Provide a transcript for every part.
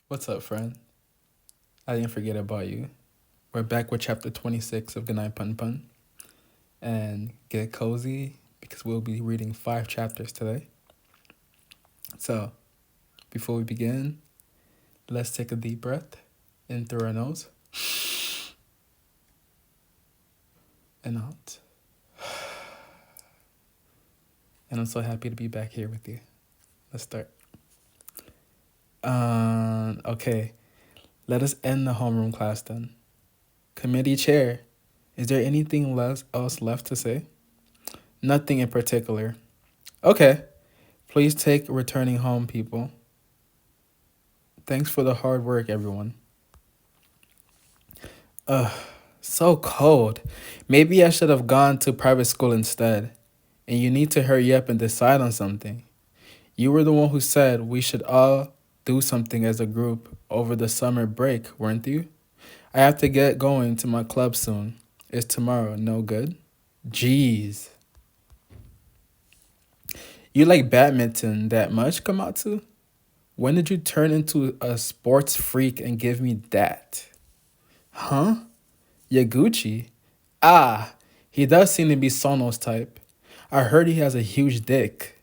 What's up, friend? I didn't forget about you. We're back with chapter 26 of Goodnight, PunPun. And get cozy because we'll be reading 5 chapters today. So, before we begin, let's take a deep breath in through our nose and out. And I'm so happy to be back here with you. Let's start. Okay, let us end the homeroom class then. Committee chair, is there anything else left to say? Nothing in particular. Okay, please take returning home, people. Thanks for the hard work, everyone. Ugh, so cold. Maybe I should have gone to private school instead. And you need to hurry up and decide on something. You were the one who said we should all do something as a group over the summer break, weren't you? I have to get going to my club soon. Is tomorrow no good? Jeez. You like badminton that much, Kamatsu? When did you turn into a sports freak and give me that? Huh? Yaguchi? Ah, he does seem to be Sono's type. I heard he has a huge dick.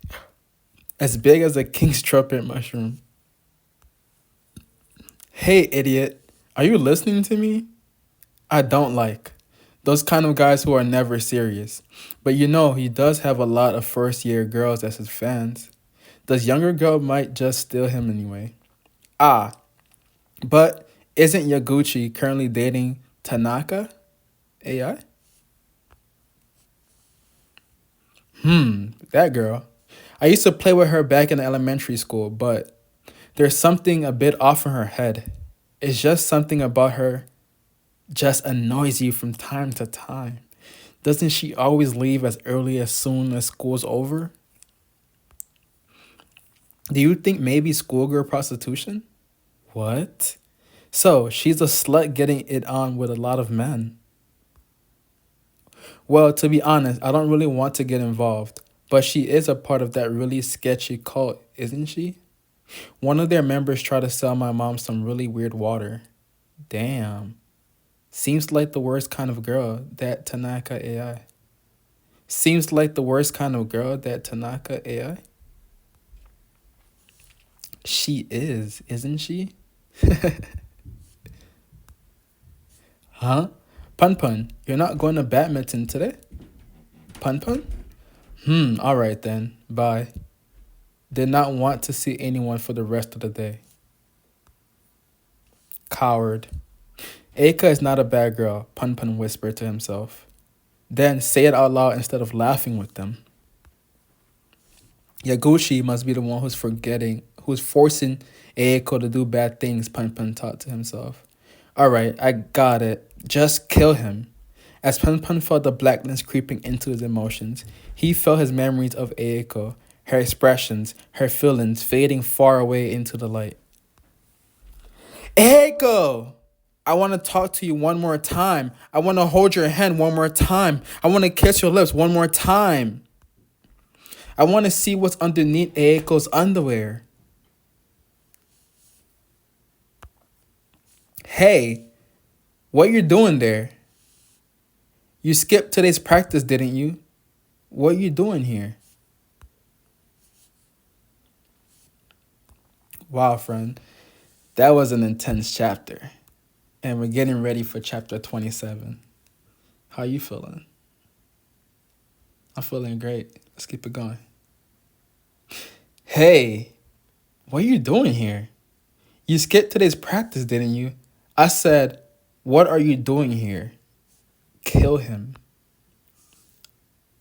As big as a king's trumpet mushroom. Hey, idiot. Are you listening to me? I don't like those kind of guys who are never serious. But you know, he does have a lot of first year girls as his fans. This younger girl might just steal him anyway. Ah, but isn't Yaguchi currently dating Tanaka? AI? That girl. I used to play with her back in elementary school, but there's something a bit off in her head. It's just something about her just annoys you from time to time. Doesn't she always leave as early as soon as school's over? Do you think maybe schoolgirl prostitution? What? So, she's a slut getting it on with a lot of men. Well, to be honest, I don't really want to get involved, but she is a part of that really sketchy cult, isn't she? One of their members tried to sell my mom some really weird water. Damn. Seems like the worst kind of girl, that Tanaka AI. Seems like the worst kind of girl, that Tanaka AI. She is, isn't she? Huh? PunPun, you're not going to badminton today? PunPun? Alright then. Bye. Did not want to see anyone for the rest of the day. Coward. Eika is not a bad girl, PunPun whispered to himself. Then say it out loud instead of laughing with them. Yaguchi must be the one who's forcing Eiko to do bad things, PunPun thought to himself. Alright, I got it. Just kill him. As PunPun felt the blackness creeping into his emotions, he felt his memories of Eiko, her expressions, her feelings fading far away into the light. Eiko! I want to talk to you one more time. I want to hold your hand one more time. I want to kiss your lips one more time. I want to see what's underneath Eiko's underwear. Hey, what you doing there? You skipped today's practice, didn't you? What you doing here? Wow, friend. That was an intense chapter. And we're getting ready for chapter 27. How you feeling? I'm feeling great. Let's keep it going. Hey, what are you doing here? You skipped today's practice, didn't you? I said, what are you doing here? Kill him.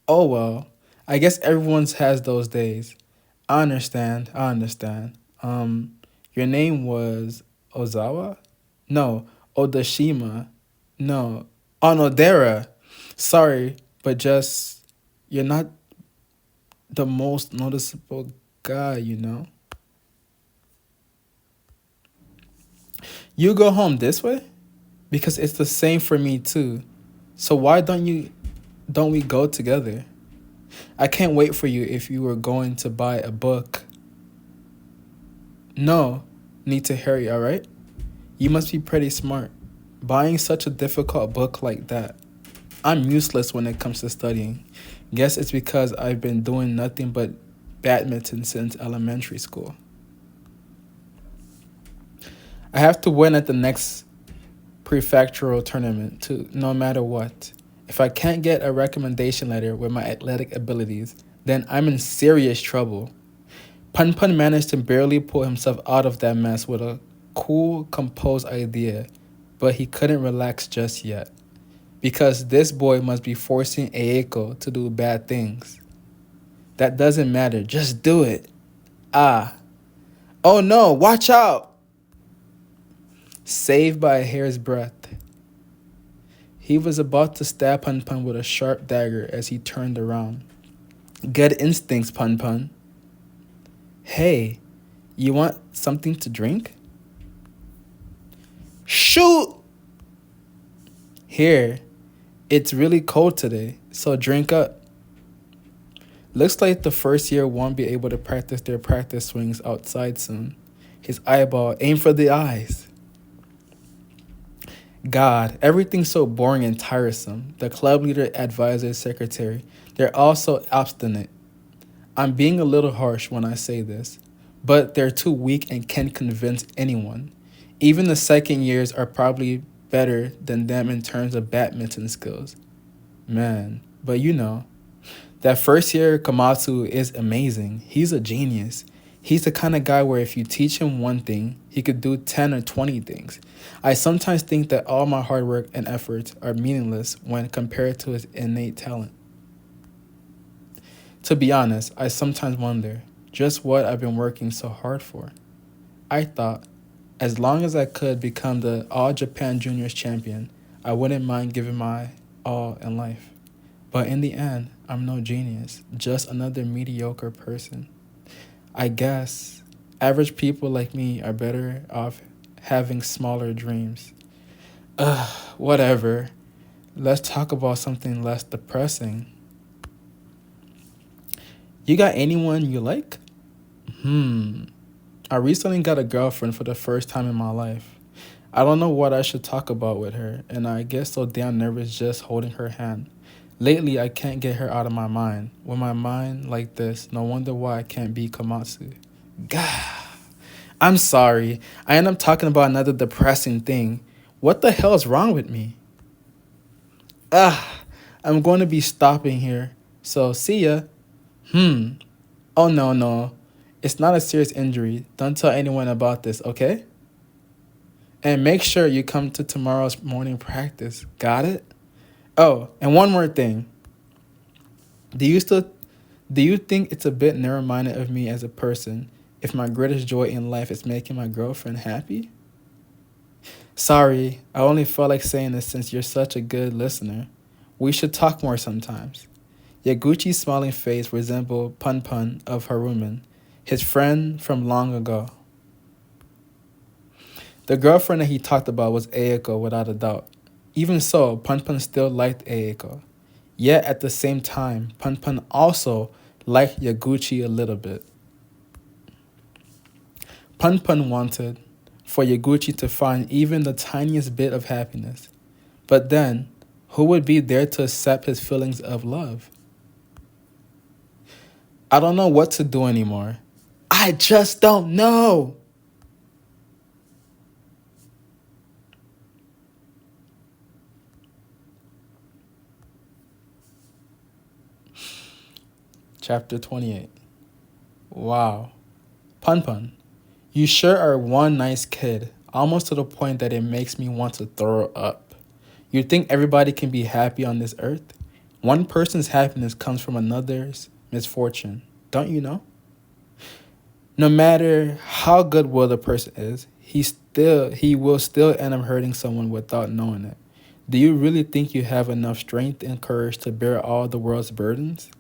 Oh well, I guess everyone's has those days. I understand. Your name was Ozawa? No, Odashima. No, Onodera. Sorry, but just, you're not the most noticeable guy, you know? You go home this way? Because it's the same for me too. So why don't we go together? I can't wait for you if you were going to buy a book. No, Need to hurry, alright? You must be pretty smart. Buying such a difficult book like that. I'm useless when it comes to studying. Guess it's because I've been doing nothing but badminton since elementary school. I have to win at the next prefectural tournament to no matter what. If I can't get a recommendation letter with my athletic abilities, then I'm in serious trouble. PunPun managed to barely pull himself out of that mess with a cool, composed idea, but he couldn't relax just yet. Because this boy must be forcing Eiko to do bad things. That doesn't matter, just do it. Ah. Oh no, watch out! Saved by a hair's breadth. He was about to stab PunPun with a sharp dagger as he turned around. Good instincts, PunPun. Hey, you want something to drink? Shoot! Here, it's really cold today, so drink up. Looks like the first year won't be able to practice their practice swings outside soon. His eyeball aimed for the eyes. God, everything's so boring and tiresome. The club leader, advisor, secretary, they're all so obstinate. I'm being a little harsh when I say this, but they're too weak and can't convince anyone. Even the second years are probably better than them in terms of badminton skills. Man, but you know, that first year Komatsu is amazing. He's a genius. He's the kind of guy where if you teach him one thing, he could do 10 or 20 things. I sometimes think that all my hard work and efforts are meaningless when compared to his innate talent. To be honest, I sometimes wonder just what I've been working so hard for. I thought, as long as I could become the All Japan Juniors champion, I wouldn't mind giving my all in life. But in the end, I'm no genius, just another mediocre person. I guess average people like me are better off having smaller dreams. Whatever. Let's talk about something less depressing. You got anyone you like? I recently got a girlfriend for the first time in my life. I don't know what I should talk about with her, and I get so damn nervous just holding her hand. Lately, I can't get her out of my mind. With my mind like this, no wonder why I can't be Komatsu. Gah. I'm sorry. I end up talking about another depressing thing. What the hell is wrong with me? I'm going to be stopping here. So, see ya. Oh, no, no. It's not a serious injury. Don't tell anyone about this, okay? And make sure you come to tomorrow's morning practice. Got it? Oh, and one more thing. Do you still do you think it's a bit narrow-minded of me as a person if my greatest joy in life is making my girlfriend happy? Sorry, I only felt like saying this since you're such a good listener. We should talk more sometimes. Yaguchi's smiling face resembled PunPun of Haruman, his friend from long ago. The girlfriend that he talked about was Eiko without a doubt. Even so, PunPun still liked Eiko. Yet at the same time, PunPun also liked Yaguchi a little bit. PunPun wanted for Yaguchi to find even the tiniest bit of happiness. But then, who would be there to accept his feelings of love? I don't know what to do anymore. I just don't know. Chapter 28. Wow. PunPun, you sure are one nice kid, almost to the point that it makes me want to throw up. You think everybody can be happy on this earth? One person's happiness comes from another's misfortune. Don't you know? No matter how good-willed a person is, he will still end up hurting someone without knowing it. Do you really think you have enough strength and courage to bear all the world's burdens?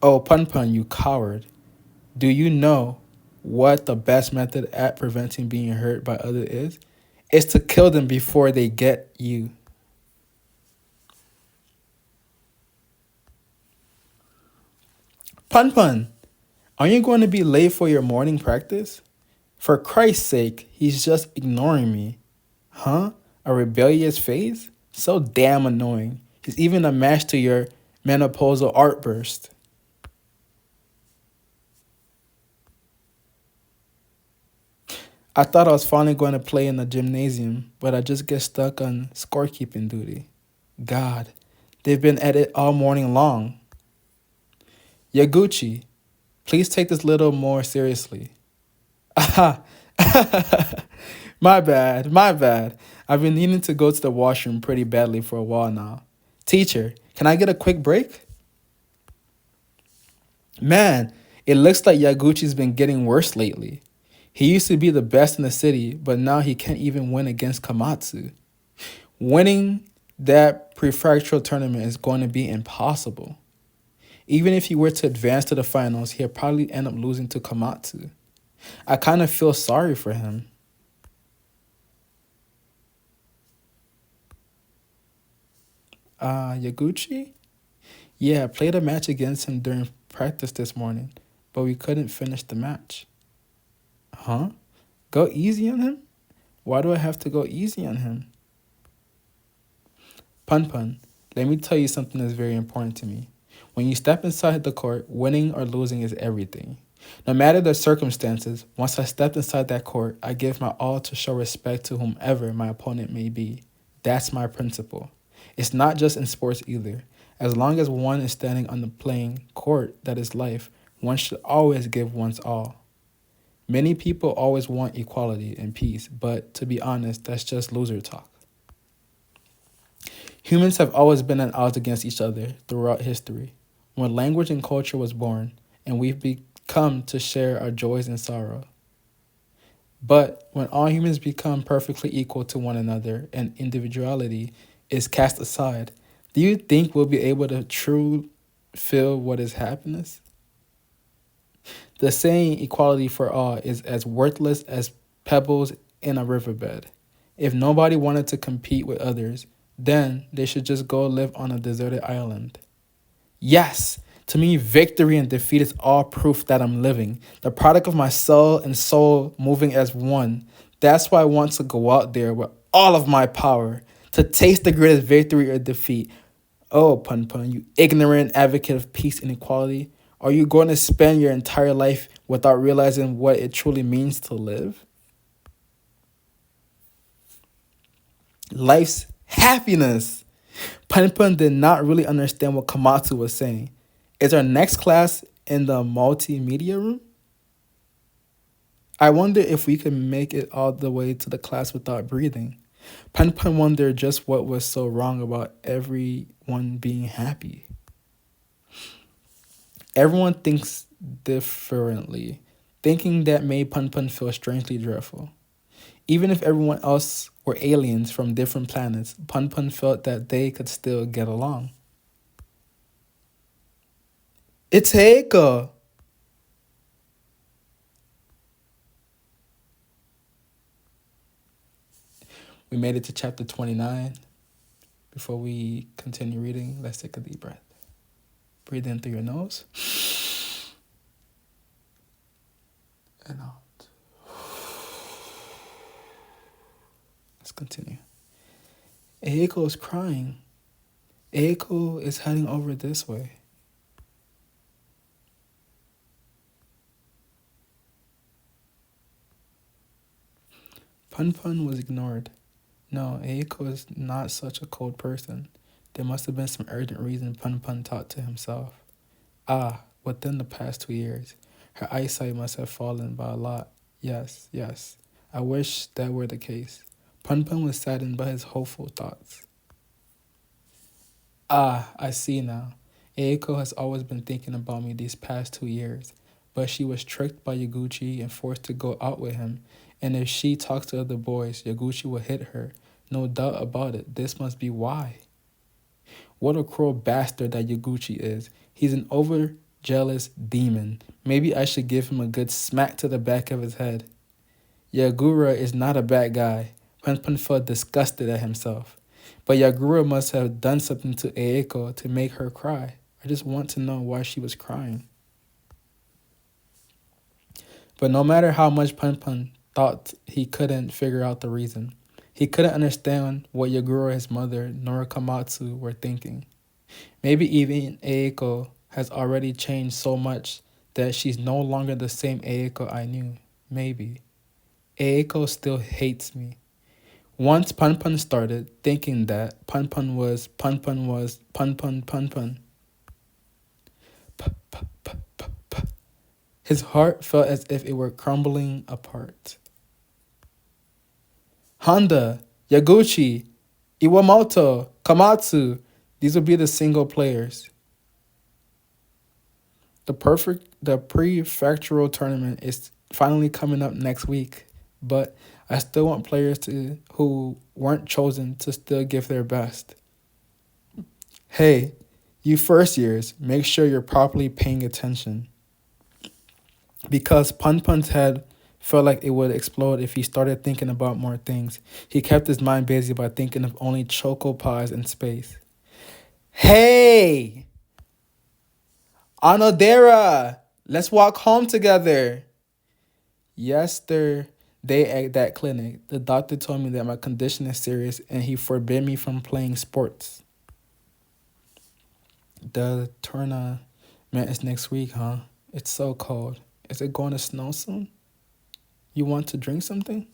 Oh, PunPun, you coward. Do you know what the best method at preventing being hurt by others is? It's to kill them before they get you. PunPun, are you going to be late for your morning practice? For Christ's sake, he's just ignoring me. Huh? A rebellious phase? So damn annoying. He's even a match to your menopausal artburst. I thought I was finally going to play in the gymnasium, but I just get stuck on scorekeeping duty. God, they've been at it all morning long. Yaguchi, please take this little more seriously. Aha! My bad. I've been needing to go to the washroom pretty badly for a while now. Teacher, can I get a quick break? Man, it looks like Yaguchi's been getting worse lately. He used to be the best in the city, but now he can't even win against Kamatsu. Winning that prefectural tournament is going to be impossible. Even if he were to advance to the finals, he'll probably end up losing to Kamatsu. I kind of feel sorry for him. Yaguchi? Yeah, I played a match against him during practice this morning, but we couldn't finish the match. Huh? Go easy on him? Why do I have to go easy on him? PunPun, let me tell you something that's very important to me. When you step inside the court, winning or losing is everything. No matter the circumstances, once I step inside that court, I give my all to show respect to whomever my opponent may be. That's my principle. It's not just in sports either. As long as one is standing on the playing court that is life, one should always give one's all. Many people always want equality and peace, but to be honest, that's just loser talk. Humans have always been at odds against each other throughout history. When language and culture was born, and we've become to share our joys and sorrow. But when all humans become perfectly equal to one another and individuality is cast aside, do you think we'll be able to truly feel what is happiness? The saying equality for all is as worthless as pebbles in a riverbed. If nobody wanted to compete with others, then they should just go live on a deserted island. Yes, to me, victory and defeat is all proof that I'm living, the product of my soul and soul moving as one. That's why I want to go out there with all of my power to taste the greatest victory or defeat. Oh, PunPun, you ignorant advocate of peace and equality. Are you going to spend your entire life without realizing what it truly means to live? Life's happiness. PunPun did not really understand what Kamatsu was saying. Is our next class in the multimedia room? I wonder if we can make it all the way to the class without breathing. PunPun wondered just what was so wrong about everyone being happy. Everyone thinks differently. Thinking that made PunPun feel strangely dreadful. Even if everyone else were aliens from different planets, PunPun felt that they could still get along. It's Heiko. We made it to chapter 29. Before we continue reading, let's take a deep breath. Breathe in through your nose and out. Let's continue. Eiko is crying. Eiko is heading over this way. PunPun was ignored. No, Eiko is not such a cold person. There must have been some urgent reason PunPun thought to himself. Within the past 2 years, her eyesight must have fallen by a lot. Yes. I wish that were the case. PunPun was saddened by his hopeful thoughts. I see now. Eiko has always been thinking about me these past 2 years, but she was tricked by Yaguchi and forced to go out with him. And if she talks to other boys, Yaguchi will hit her. No doubt about it. This must be why. What a cruel bastard that Yaguchi is. He's an over-jealous demon. Maybe I should give him a good smack to the back of his head. Yagura is not a bad guy. PunPun felt disgusted at himself. But Yagura must have done something to Eiko to make her cry. I just want to know why she was crying. But no matter how much PunPun thought, he couldn't figure out the reason. He couldn't understand what Yaguro, his mother, nor Kamatsu were thinking. Maybe even Eiko has already changed so much that she's no longer the same Eiko I knew. Maybe. Eiko still hates me. Once PunPun started thinking that PunPun. His heart felt as if it were crumbling apart. Honda, Yaguchi, Iwamoto, Kamatsu, these would be the single players. The prefectural tournament is finally coming up next week, but I still want players who weren't chosen to still give their best. Hey, you first years, make sure you're properly paying attention. Because PunPun's head felt like it would explode if he started thinking about more things. He kept his mind busy by thinking of only choco pies in space. Hey! Anodera! Let's walk home together. Yesterday at that clinic, the doctor told me that my condition is serious and he forbid me from playing sports. The tournament is next week, huh? It's so cold. Is it going to snow soon? You want to drink something?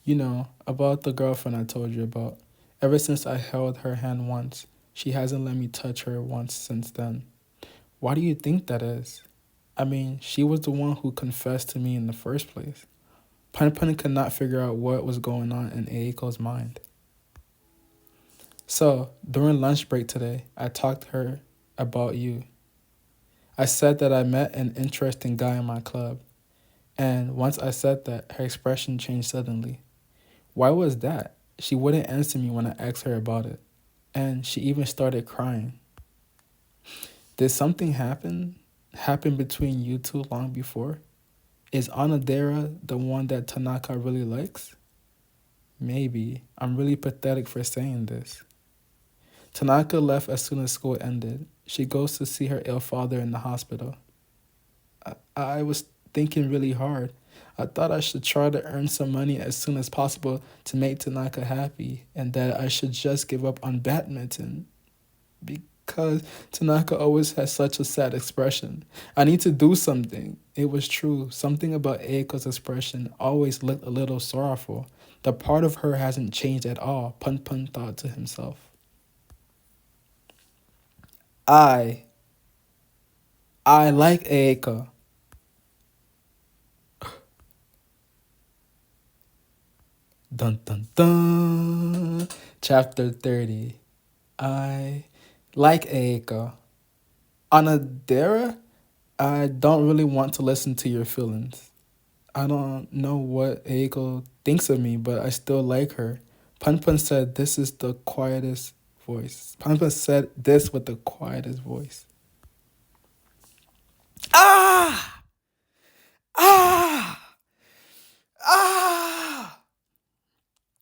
You know, about the girlfriend I told you about. Ever since I held her hand once, she hasn't let me touch her once since then. Why do you think that is? I mean, she was the one who confessed to me in the first place. PunPun could not figure out what was going on in Eiko's mind. So, during lunch break today, I talked to her about you. I said that I met an interesting guy in my club. And once I said that, her expression changed suddenly. Why was that? She wouldn't answer me when I asked her about it. And she even started crying. Did something happen between you two long before? Is Anadera the one that Tanaka really likes? Maybe. I'm really pathetic for saying this. Tanaka left as soon as school ended. She goes to see her ill father in the hospital. I was thinking really hard. I thought I should try to earn some money as soon as possible to make Tanaka happy, and that I should just give up on badminton. Because Tanaka always has such a sad expression. I need to do something. It was true. Something about Eiko's expression always looked a little sorrowful. The part of her hasn't changed at all, PunPun thought to himself. I like Eiko. Dun dun dun. Chapter 30. I like Eiko. Anadera, I don't really want to listen to your feelings. I don't know what Eiko thinks of me, but I still like her. PunPun said this is the quietest voice. PunPun said this with the quietest voice. Ah! Ah! Ah!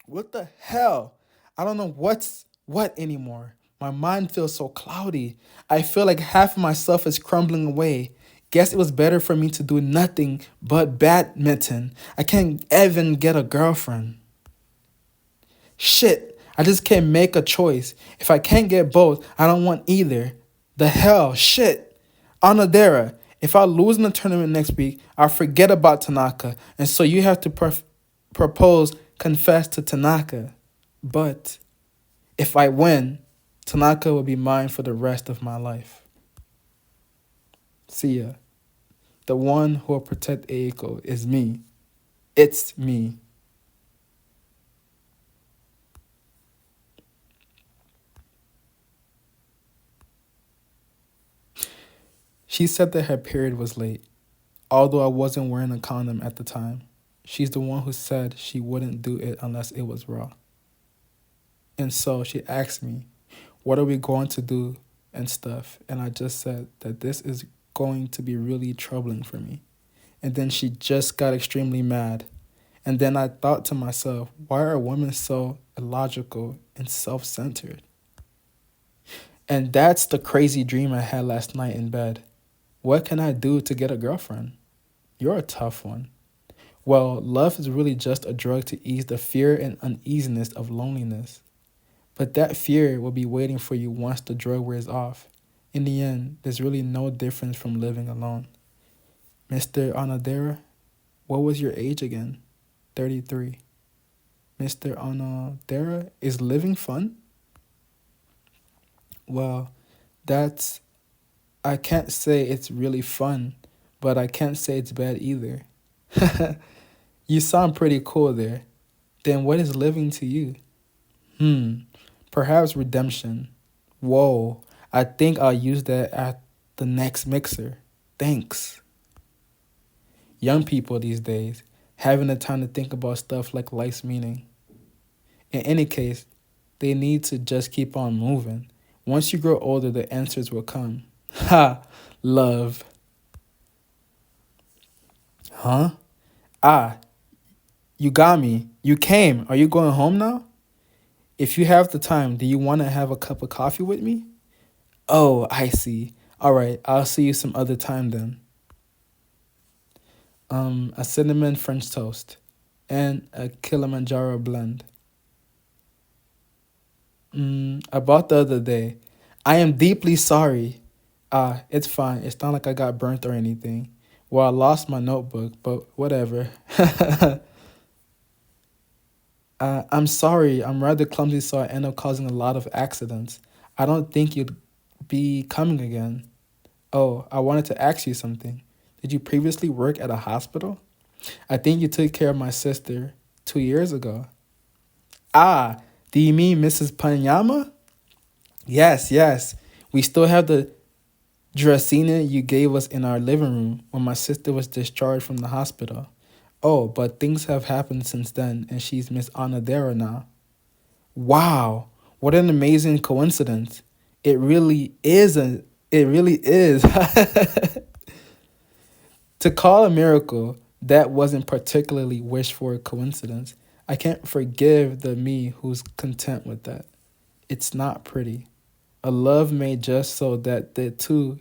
What the hell? I don't know what's what anymore. My mind feels so cloudy. I feel like half of myself is crumbling away. Guess it was better for me to do nothing but badminton. I can't even get a girlfriend. Shit, I just can't make a choice. If I can't get both, I don't want either. The hell, shit. Anadera, if I lose in the tournament next week, I'll forget about Tanaka. And so you have to confess to Tanaka. But if I win, Tanaka will be mine for the rest of my life. See ya. The one who will protect Eiko is me. It's me. She said that her period was late, although I wasn't wearing a condom at the time. She's the one who said she wouldn't do it unless it was raw. And so she asked me, what are we going to do and stuff? And I just said that this is going to be really troubling for me. And then she just got extremely mad. And then I thought to myself, why are women so illogical and self-centered? And that's the crazy dream I had last night in bed. What can I do to get a girlfriend? You're a tough one. Well, love is really just a drug to ease the fear and uneasiness of loneliness. But that fear will be waiting for you once the drug wears off. In the end, there's really no difference from living alone. Mr. Onodera, what was your age again? 33. Mr. Onodera, is living fun? Well, that's. I can't say it's really fun, but I can't say it's bad either. You sound pretty cool there. Then what is living to you? Hmm, perhaps redemption. Whoa, I think I'll use that at the next mixer. Thanks. Young people these days, having the time to think about stuff like life's meaning. In any case, they need to just keep on moving. Once you grow older, the answers will come. Ha! Love. Huh? Ah, you got me. You came. Are you going home now? If you have the time, do you want to have a cup of coffee with me? Oh, I see. All right, I'll see you some other time then. A cinnamon French toast and a Kilimanjaro blend. I bought the other day. I am deeply sorry. Ah, it's fine. It's not like I got burnt or anything. Well, I lost my notebook, but whatever. I'm sorry. I'm rather clumsy, so I end up causing a lot of accidents. I don't think you'd be coming again. Oh, I wanted to ask you something. Did you previously work at a hospital? I think you took care of my sister 2 years ago. Ah, do you mean Mrs. Panyama? Yes, yes. We still have the Dracena you gave us in our living room when my sister was discharged from the hospital. Oh, but things have happened since then, and she's Miss Anadera now. Wow, what an amazing coincidence. It really is it really is. To call a miracle, that wasn't particularly wished for a coincidence. I can't forgive the me who's content with that. It's not pretty. A love made just so that the two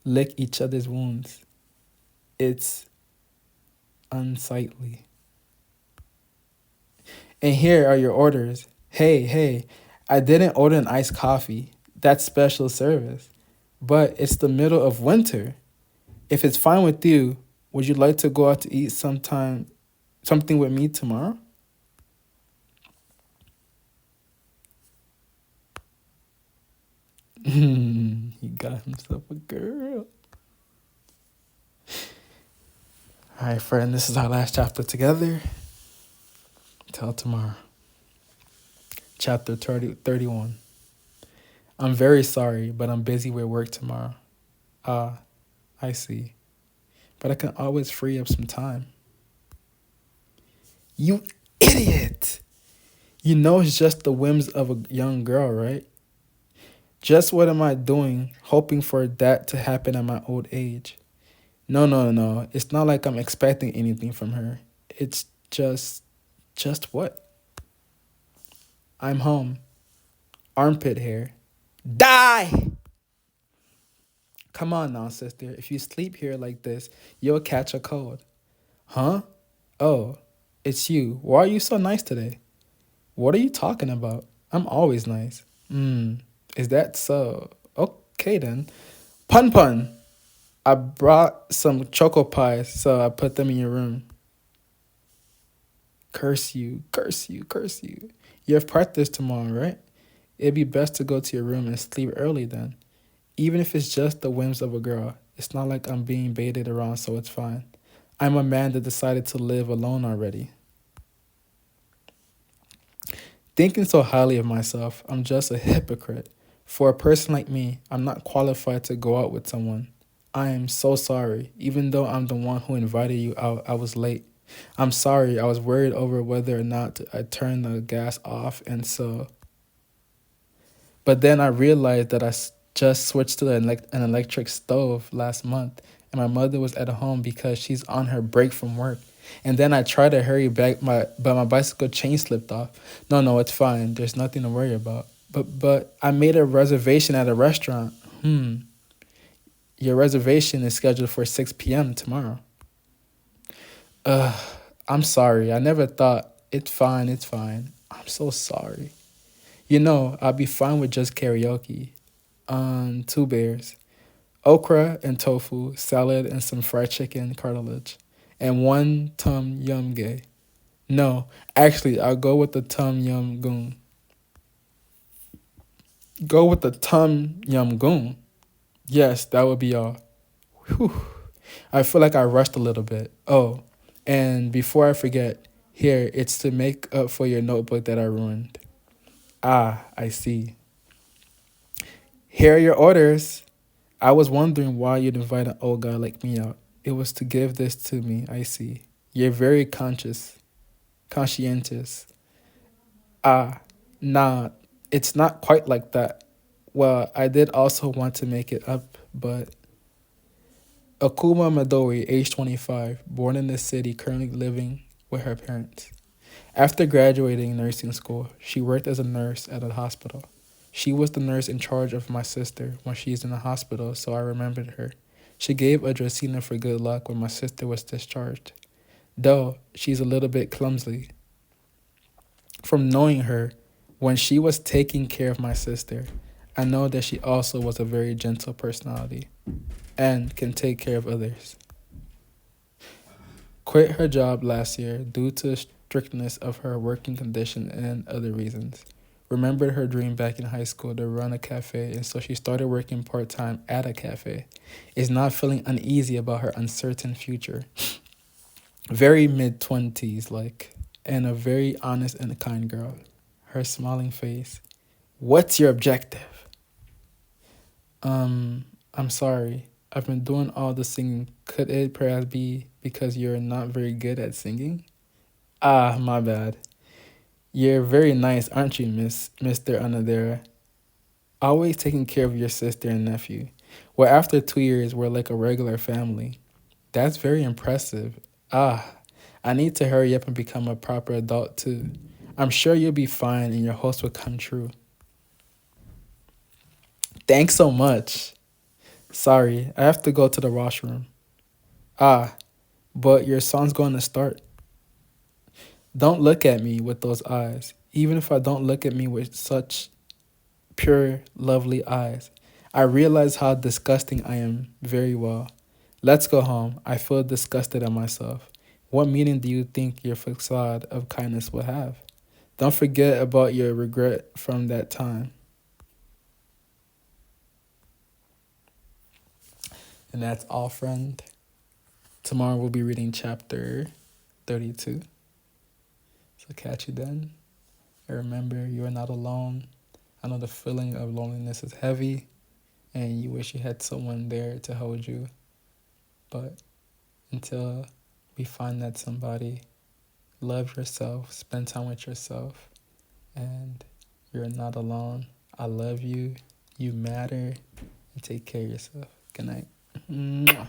lick each other's wounds. It's unsightly. And here are your orders. Hey, hey, I didn't order an iced coffee. That's special service. But it's the middle of winter. If it's fine with you, would you like to go out to eat something with me tomorrow? He got himself a girl. All right, friend, this is our last chapter together. Till tomorrow. Chapter 31. I'm very sorry, but I'm busy with work tomorrow. Ah, I see. But I can always free up some time. You idiot! You know it's just the whims of a young girl, right? Just what am I doing, hoping for that to happen at my old age? No, no, no. It's not like I'm expecting anything from her. It's just what? I'm home. Armpit hair. Die! Come on now, sister. If you sleep here like this, you'll catch a cold. Huh? Oh, it's you. Why are you so nice today? What are you talking about? I'm always nice. Is that so? Okay then. PunPun, I brought some choco pies, so I put them in your room. Curse you, curse you, curse you. You have practice tomorrow, right? It'd be best to go to your room and sleep early then. Even if it's just the whims of a girl, it's not like I'm being baited around, so it's fine. I'm a man that decided to live alone already. Thinking so highly of myself, I'm just a hypocrite. For a person like me, I'm not qualified to go out with someone. I am so sorry. Even though I'm the one who invited you out, I was late. I'm sorry, I was worried over whether or not I turned the gas off, and so. But then I realized that just switched to an electric stove last month, and my mother was at home because she's on her break from work. And then I tried to hurry back, but my bicycle chain slipped off. No, no, it's fine. There's nothing to worry about. But I made a reservation at a restaurant. Your reservation is scheduled for 6 p.m. tomorrow. Uh, I'm sorry. I never thought. It's fine. It's fine. I'm so sorry. I'd be fine with just karaoke. Two bears, okra and tofu, salad and some fried chicken cartilage, and one tom yum gay. No, actually, I'll go with the tom yum goon. Go with the tom yum goon. Yes, that would be all. Whew. I feel like I rushed a little bit. Oh, and before I forget, here, it's to make up for your notebook that I ruined. Ah, I see. Here are your orders. I was wondering why you'd invite an old guy like me out. It was to give this to me, I see. You're very conscientious. Ah, nah, it's not quite like that. Well, I did also want to make it up, but Akuma Midori, age 25, born in the city, currently living with her parents. After graduating nursing school, she worked as a nurse at a hospital. She was the nurse in charge of my sister when she's in the hospital, so I remembered her. She gave a Dracena for good luck when my sister was discharged. Though she's a little bit clumsy. From knowing her, when she was taking care of my sister, I know that she also was a very gentle personality and can take care of others. Quit her job last year due to strictness of her working condition and other reasons. Remembered her dream back in high school to run a cafe, and so she started working part time at a cafe. Is not feeling uneasy about her uncertain future. Very mid 20s, like, and a very honest and kind girl. Her smiling face. What's your objective? I'm sorry. I've been doing all the singing. Could it perhaps be because you're not very good at singing? Ah, my bad. You're very nice, aren't you, Mr. Anadera? Always taking care of your sister and nephew. Well, after 2 years, we're like a regular family. That's very impressive. Ah, I need to hurry up and become a proper adult too. I'm sure you'll be fine and your hopes will come true. Thanks so much. Sorry, I have to go to the washroom. Ah, but your song's going to start. Don't look at me with those eyes, even if I don't look at me with such pure, lovely eyes. I realize how disgusting I am very well. Let's go home. I feel disgusted at myself. What meaning do you think your facade of kindness will have? Don't forget about your regret from that time. And that's all, friend. Tomorrow we'll be reading chapter 32. So catch you then. And remember, you are not alone. I know the feeling of loneliness is heavy and you wish you had someone there to hold you. But until we find that somebody, love yourself, spend time with yourself, and you're not alone. I love you. You matter. And take care of yourself. Good night. Mwah.